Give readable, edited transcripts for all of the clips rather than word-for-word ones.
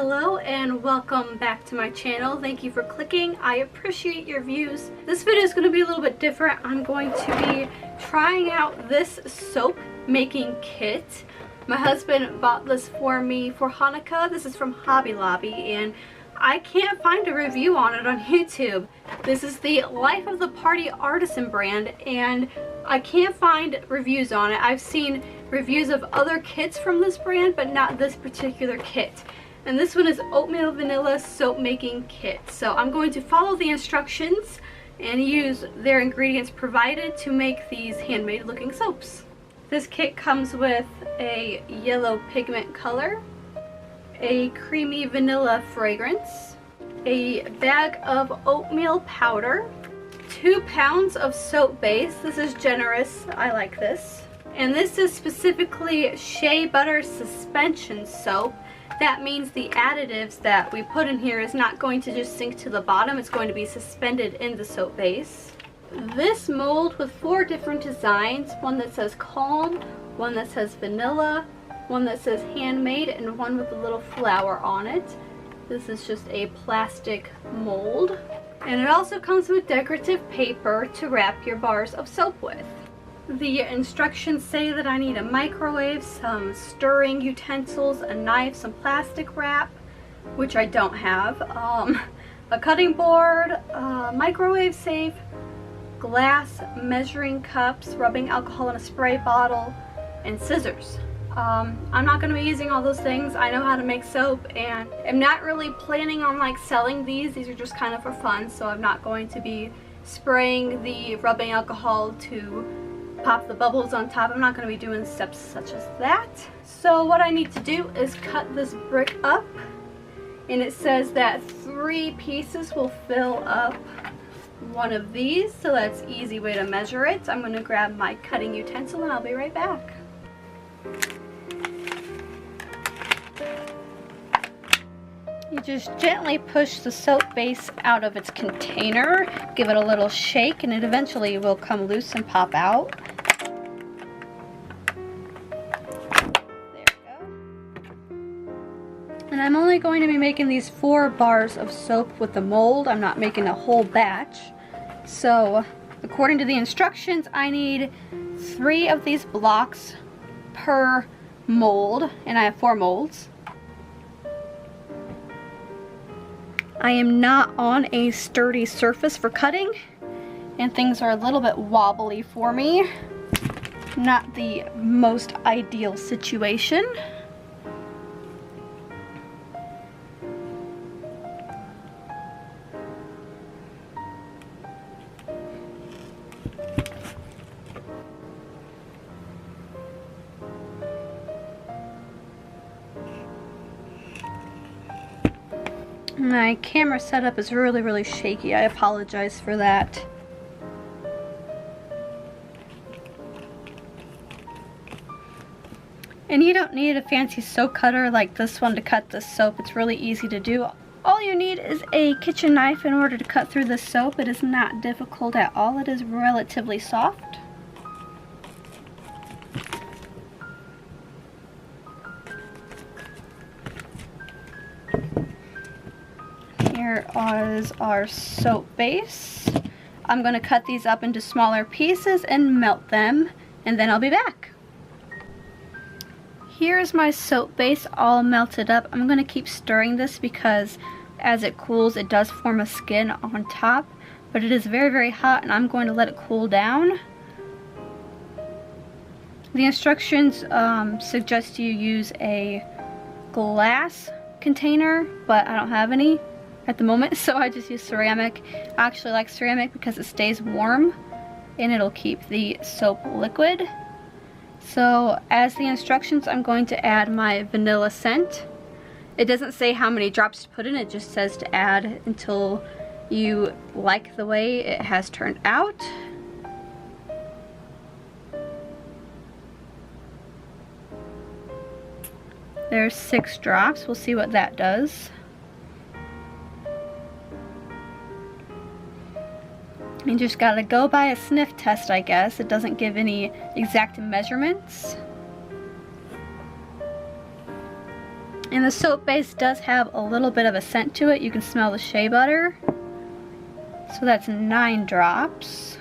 Hello and welcome back to my channel. Thank you for clicking. I appreciate your views. This video is going to be a little bit different. I'm going to be trying out this soap making kit. My husband bought this for me for Hanukkah. This is from Hobby Lobby and I can't find a review on it on YouTube. This is the Life of the Party Artisan brand and I can't find reviews on it. I've seen reviews of other kits from this brand but not this particular kit. And this one is Oatmeal Vanilla Soap Making Kit. So I'm going to follow the instructions and use their ingredients provided to make these handmade looking soaps. This kit comes with a yellow pigment color, a creamy vanilla fragrance, a bag of oatmeal powder, 2 pounds of soap base. This is generous, I like this. And this is specifically shea butter suspension soap. That means the additives that we put in here is not going to just sink to the bottom, it's going to be suspended in the soap base. This mold with 4 different designs, one that says calm, one that says vanilla, one that says handmade, and one with a little flower on it. This is just a plastic mold. And it also comes with decorative paper to wrap your bars of soap with. The instructions say that I need a microwave, some stirring utensils, a knife, some plastic wrap, which I don't have, a cutting board, microwave safe, glass measuring cups, rubbing alcohol in a spray bottle, and scissors. I'm not going to be using all those things. I know how to make soap and I'm not really planning on like selling these. These are just kind of for fun, so I'm not going to be spraying the rubbing alcohol to pop the bubbles on top. I'm not going to be doing steps such as that. So what I need to do is cut this brick up, and it says that 3 pieces will fill up one of these, so that's an easy way to measure it. I'm going to grab my cutting utensil and I'll be right back. You just gently push the soap base out of its container, give it a little shake, and it eventually will come loose and pop out. There we go. And I'm only going to be making these 4 bars of soap with the mold. I'm not making a whole batch. So, according to the instructions, I need 3 of these blocks per mold, and I have 4 molds. I am not on a sturdy surface for cutting, and things are a little bit wobbly for me. Not the most ideal situation. My camera setup is really shaky. I apologize for that. And you don't need a fancy soap cutter like this one to cut this soap. It's really easy to do. All you need is a kitchen knife in order to cut through this soap. It is not difficult at all. It is relatively soft. Here is our soap base. I'm going to cut these up into smaller pieces and melt them, and then I'll be back. Here's my soap base all melted up. I'm going to keep stirring this because as it cools it does form a skin on top, but it is very hot and I'm going to let it cool down. The instructions suggest you use a glass container, but I don't have any at the moment, so I just use ceramic. I actually like ceramic because it stays warm and it'll keep the soap liquid. So as the instructions, I'm going to add my vanilla scent. It doesn't say how many drops to put in, it just says to add until you like the way it has turned out. There's 6 drops, we'll see what that does. You just gotta go by a sniff test, I guess. It doesn't give any exact measurements. And the soap base does have a little bit of a scent to it. You can smell the shea butter. So that's 9 drops.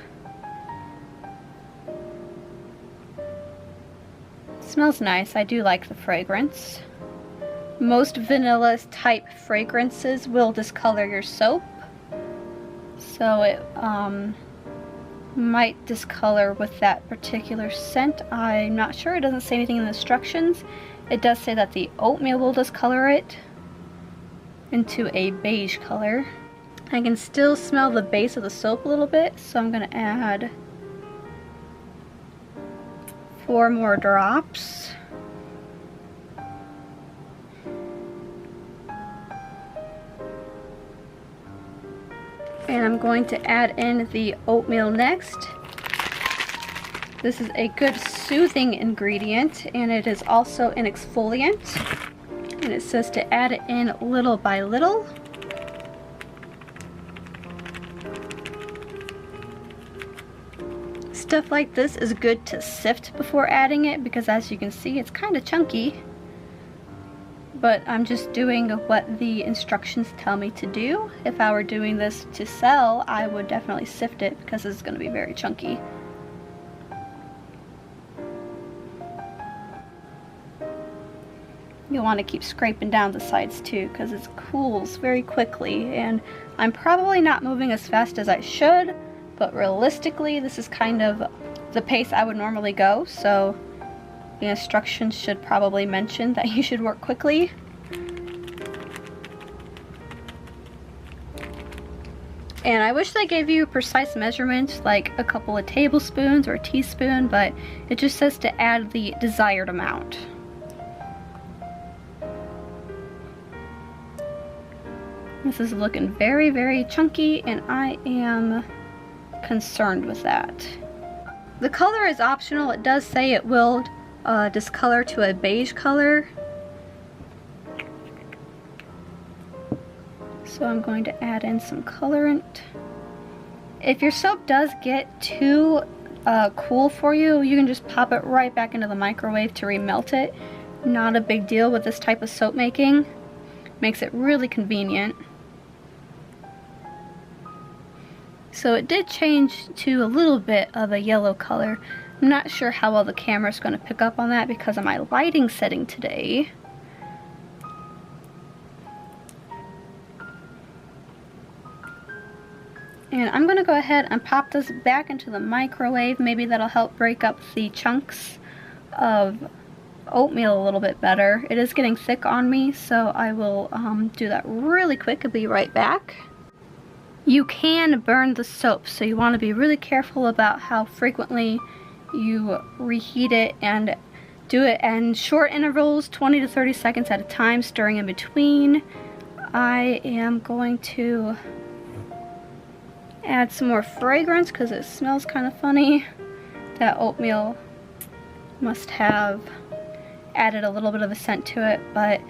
It smells nice. I do like the fragrance. Most vanilla type fragrances will discolor your soap. So it might discolor with that particular scent. I'm not sure. It doesn't say anything in the instructions. It does say that the oatmeal will discolor it into a beige color. I can still smell the base of the soap a little bit, so I'm going to add 4 more drops. And I'm going to add in the oatmeal next. This is a good soothing ingredient, and it is also an exfoliant. And it says to add it in little by little. Stuff like this is good to sift before adding it, because as you can see, it's kind of chunky. But I'm just doing what the instructions tell me to do. If I were doing this to sell, I would definitely sift it because it's going to be very chunky. You'll want to keep scraping down the sides too, because it cools very quickly, and I'm probably not moving as fast as I should, but realistically this is kind of the pace I would normally go, so the instructions should probably mention that you should work quickly. And I wish they gave you precise measurements, like a couple of tablespoons or a teaspoon, but it just says to add the desired amount. This is looking very, very chunky, and I am concerned with that. The color is optional. It does say it will discolor to a beige color. So I'm going to add in some colorant. If your soap does get too cool for you, you can just pop it right back into the microwave to remelt it. Not a big deal with this type of soap making. Makes it really convenient. So it did change to a little bit of a yellow color. I'm not sure how well the camera is going to pick up on that because of my lighting setting today. And I'm going to go ahead and pop this back into the microwave. Maybe that'll help break up the chunks of oatmeal a little bit better. It is getting thick on me, so I will do that really quick. I'll be right back. You can burn the soap, so you want to be really careful about how frequently you reheat it, and do it in short intervals, 20 to 30 seconds at a time, stirring in between. I am going to add some more fragrance because it smells kind of funny. That oatmeal must have added a little bit of a scent to it, but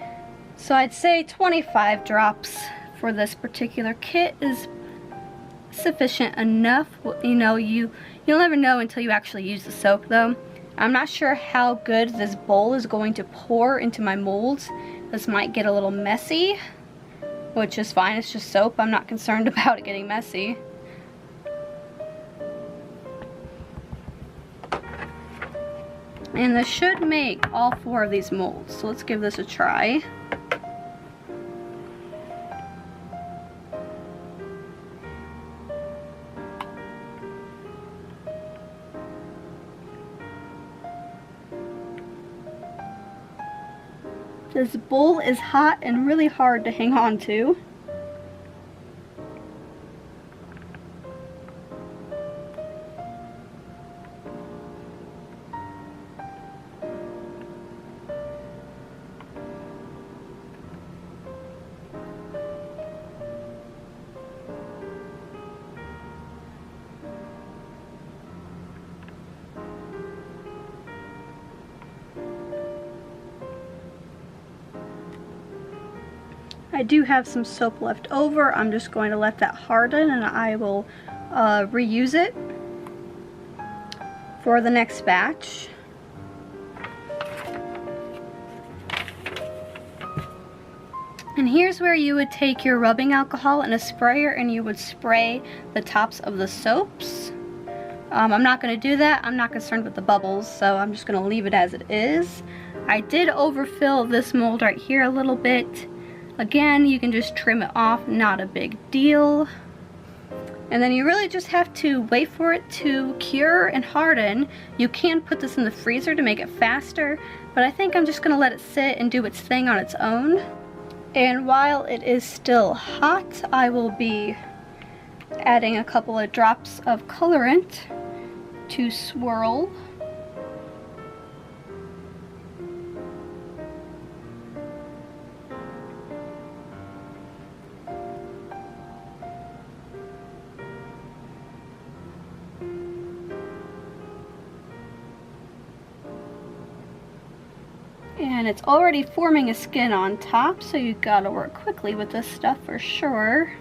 so I'd say 25 drops for this particular kit is sufficient enough. You know, you'll never know until you actually use the soap though. I'm not sure how good this bowl is going to pour into my molds. This might get a little messy, which is fine. It's just soap. I'm not concerned about it getting messy. And this should make all 4 of these molds. So let's give this a try. This bowl is hot and really hard to hang on to. I do have some soap left over. I'm just going to let that harden, and I will reuse it for the next batch. And here's where you would take your rubbing alcohol and a sprayer and you would spray the tops of the soaps. I'm not going to do that. I'm not concerned with the bubbles, so I'm just going to leave it as it is. I did overfill this mold right here a little bit. Again, you can just trim it off, not a big deal. And then you really just have to wait for it to cure and harden. You can put this in the freezer to make it faster, but I think I'm just going to let it sit and do its thing on its own. And while it is still hot, I will be adding a couple of drops of colorant to swirl. And it's already forming a skin on top, so you gotta work quickly with this stuff for sure.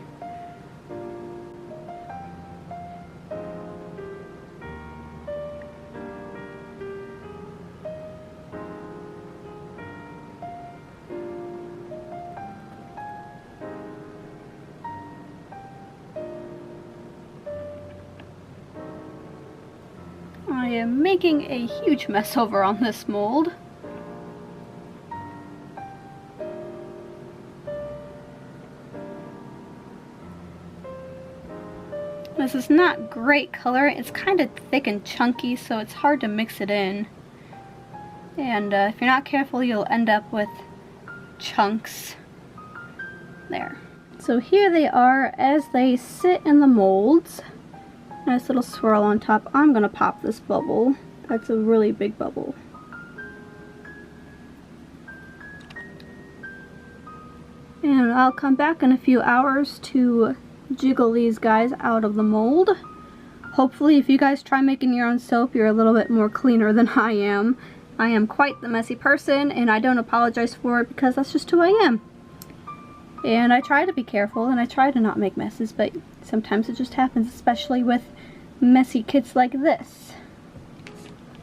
I am making a huge mess over on this mold. This is not great color. It's kind of thick and chunky, so it's hard to mix it in. And if you're not careful, you'll end up with chunks. There. So here they are as they sit in the molds. Nice little swirl on top. I'm gonna pop this bubble. That's a really big bubble. And I'll come back in a few hours to jiggle these guys out of the mold. Hopefully if you guys try making your own soap, you're a little bit more cleaner than I am. I am quite the messy person, and I don't apologize for it because that's just who I am. And I try to be careful and I try to not make messes, but sometimes it just happens, especially with messy kits like this.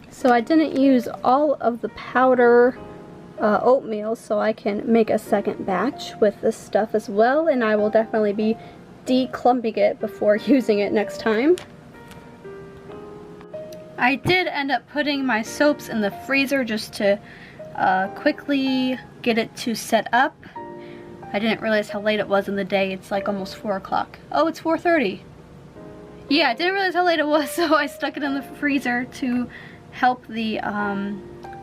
So I didn't use all of the powder oatmeal, so I can make a second batch with this stuff as well, and I will definitely be declumping it before using it next time. I did end up putting my soaps in the freezer just to quickly get it to set up. I didn't realize how late it was in the day. It's like almost 4 o'clock. Oh, it's 4:30. Yeah, I didn't realize how late it was, so I stuck it in the freezer to help the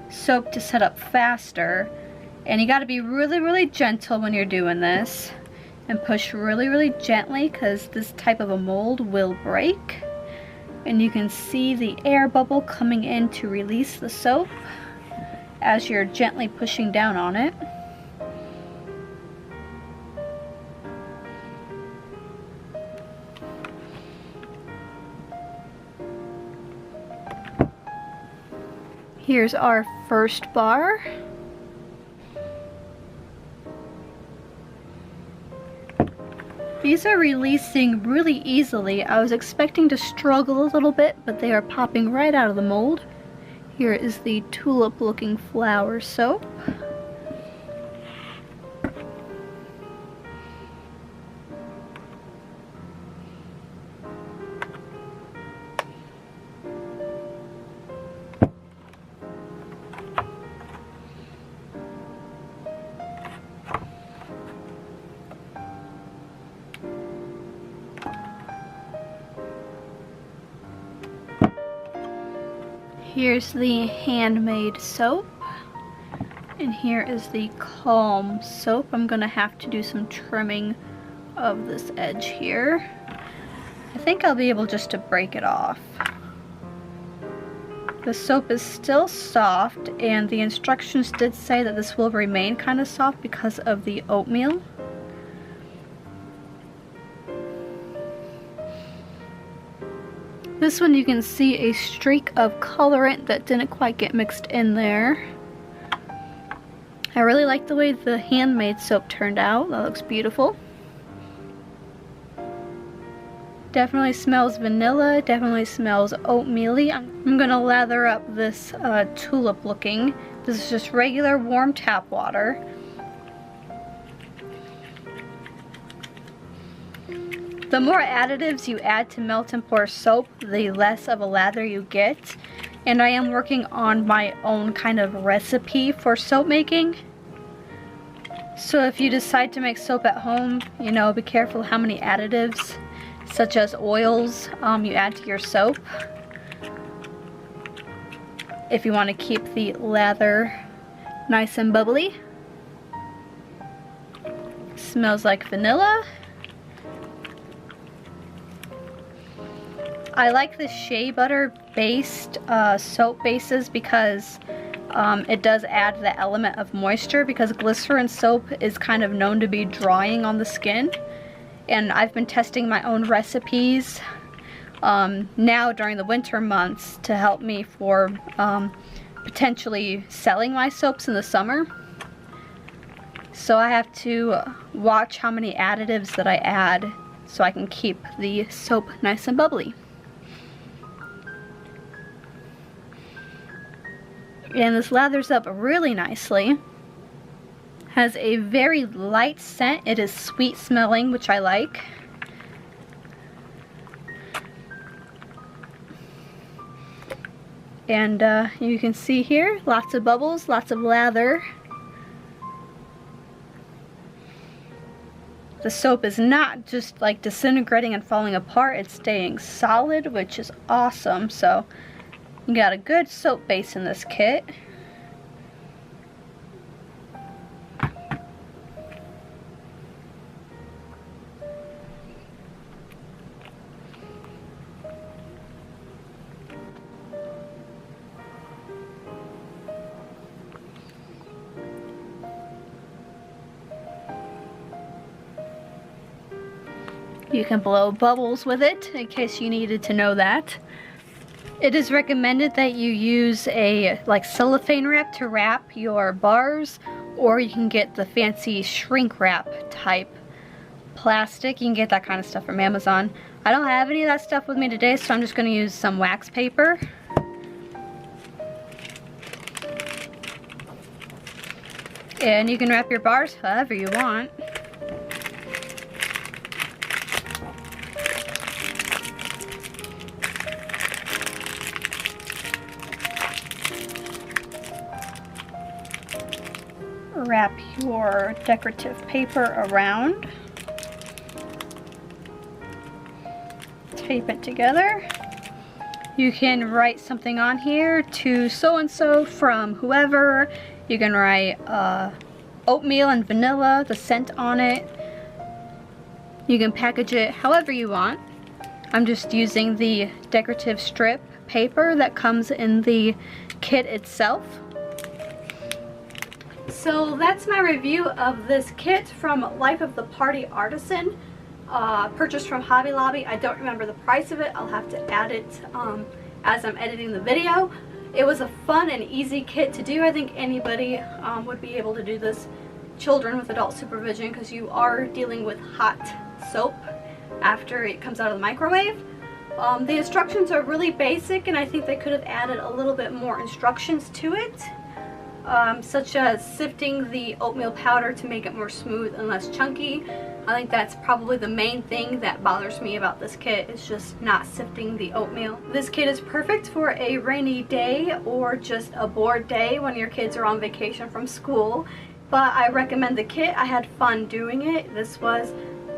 soap to set up faster. And you gotta be really, really gentle when you're doing this. And push really, really gently, because this type of a mold will break. And you can see the air bubble coming in to release the soap as you're gently pushing down on it. Here's our first bar. These are releasing really easily. I was expecting to struggle a little bit, but they are popping right out of the mold. Here is the tulip looking flower soap. Here's the handmade soap, and here is the calm soap. I'm gonna have to do some trimming of this edge here. I think I'll be able just to break it off. The soap is still soft, and the instructions did say that this will remain kind of soft because of the oatmeal. This one you can see a streak of colorant that didn't quite get mixed in there. I really like the way the handmade soap turned out. That looks beautiful. Definitely smells vanilla, definitely smells oatmeal-y. I'm gonna lather up this tulip looking. This is just regular warm tap water. The more additives you add to melt and pour soap, the less of a lather you get. And I am working on my own kind of recipe for soap making. So if you decide to make soap at home, you know, be careful how many additives, such as oils, you add to your soap. If you want to keep the lather nice and bubbly. Smells like vanilla. I like the shea butter based soap bases because it does add the element of moisture, because glycerin soap is kind of known to be drying on the skin. And I've been testing my own recipes now during the winter months to help me for potentially selling my soaps in the summer. So I have to watch how many additives that I add so I can keep the soap nice and bubbly. And this lathers up really nicely. Has a very light scent. It is sweet smelling, which I like. And you can see here, lots of bubbles, lots of lather. The soap is not just like disintegrating and falling apart, it's staying solid, which is awesome. So you got a good soap base in this kit. You can blow bubbles with it, in case you needed to know that. It is recommended that you use a cellophane wrap to wrap your bars, or you can get the fancy shrink wrap type plastic. You can get that kind of stuff from Amazon. I don't have any of that stuff with me today, so I'm just going to use some wax paper. And you can wrap your bars however you want. Wrap your decorative paper around. Tape it together. You can write something on here to so-and-so from whoever. You can write oatmeal and vanilla, the scent on it. You can package it however you want. I'm just using the decorative strip paper that comes in the kit itself. So that's my review of this kit from Life of the Party Artisan, purchased from Hobby Lobby. I don't remember the price of it. I'll have to add it as I'm editing the video. It was a fun and easy kit to do. I think anybody would be able to do this, children with adult supervision, because you are dealing with hot soap after it comes out of the microwave. The instructions are really basic, and I think they could have added a little bit more instructions to it. Such as sifting the oatmeal powder to make it more smooth and less chunky. I think that's probably the main thing that bothers me about this kit, is just not sifting the oatmeal. This kit is perfect for a rainy day or just a bored day when your kids are on vacation from school. But I recommend the kit. I had fun doing it. This was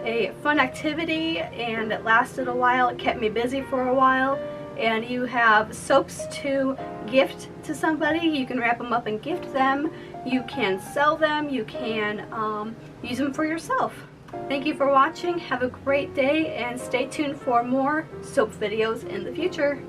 a fun activity and it lasted a while. It kept me busy for a while. And you have soaps to gift to somebody. You can wrap them up and gift them. You can sell them. You can use them for yourself. Thank you for watching. Have a great day and stay tuned for more soap videos in the future.